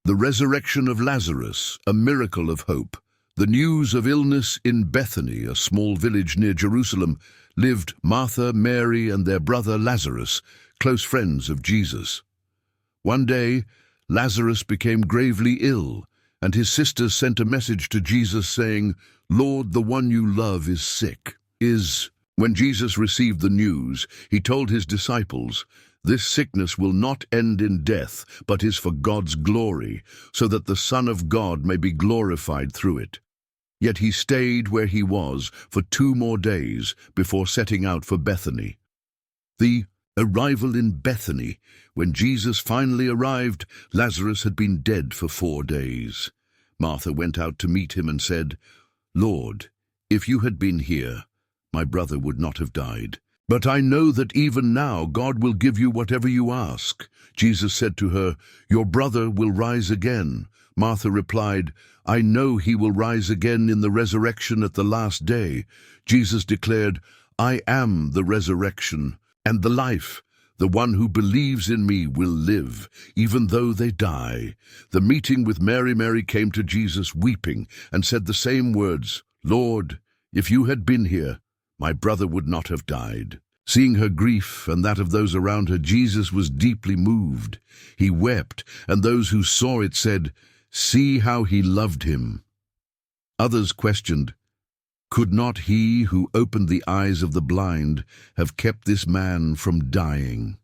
The resurrection of Lazarus, a miracle of hope. The news of illness in Bethany, a small village near Jerusalem, lived Martha, Mary, and their brother Lazarus, close friends of Jesus. One day, Lazarus became gravely ill, and his sisters sent a message to Jesus saying, "Lord, the one you love is sick." When Jesus received the news, he told his disciples, "This sickness will not end in death, but is for God's glory, so that the Son of God may be glorified through it." Yet he stayed where he was for 2 more days before setting out for Bethany. The arrival in Bethany. When Jesus finally arrived, Lazarus had been dead for 4 days. Martha went out to meet him and said, "Lord, if you had been here, my brother would not have died. But I know that even now God will give you whatever you ask." Jesus said to her, "Your brother will rise again." Martha replied, "I know he will rise again in the resurrection at the last day." Jesus declared, "I am the resurrection and the life. The one who believes in me will live, even though they die." The meeting with Mary came to Jesus weeping and said the same words, "Lord, if you had been here, my brother would not have died." Seeing her grief and that of those around her, Jesus was deeply moved. He wept, and those who saw it said, "See how he loved him." Others questioned, "Could not he who opened the eyes of the blind have kept this man from dying?"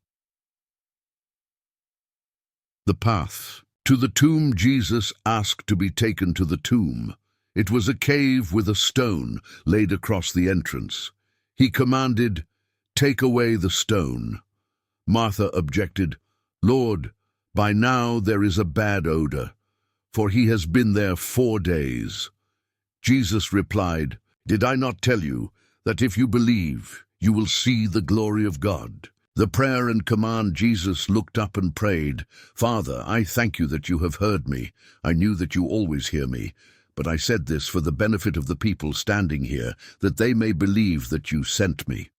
The path to the tomb. Jesus asked to be taken to the tomb. It was a cave with a stone laid across the entrance. He commanded, "Take away the stone." Martha objected, "Lord, by now there is a bad odor, for he has been there 4 days." Jesus replied, "Did I not tell you that if you believe, you will see the glory of God?" The prayer and command. Jesus looked up and prayed, "Father, I thank you that you have heard me. I knew that you always hear me. But I said this for the benefit of the people standing here, that they may believe that you sent me."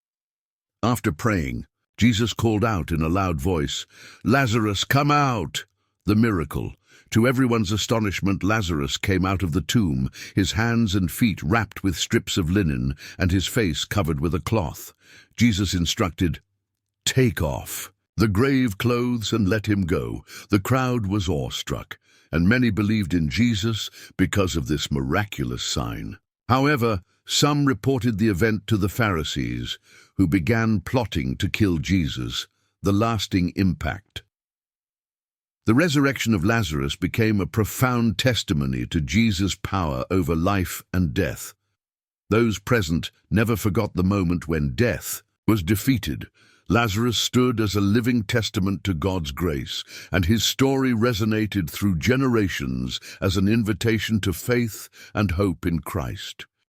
After praying, Jesus called out in a loud voice, "Lazarus, come out!" The miracle. To everyone's astonishment, Lazarus came out of the tomb, his hands and feet wrapped with strips of linen, and his face covered with a cloth. Jesus instructed, "Take off the grave clothes and let him go." The crowd was awestruck, and many believed in Jesus because of this miraculous sign. However, some reported the event to the Pharisees, who began plotting to kill Jesus. The lasting impact. The resurrection of Lazarus became a profound testimony to Jesus' power over life and death. Those present never forgot the moment when death was defeated. Lazarus stood as a living testament to God's grace, and his story resonated through generations as an invitation to faith and hope in Christ.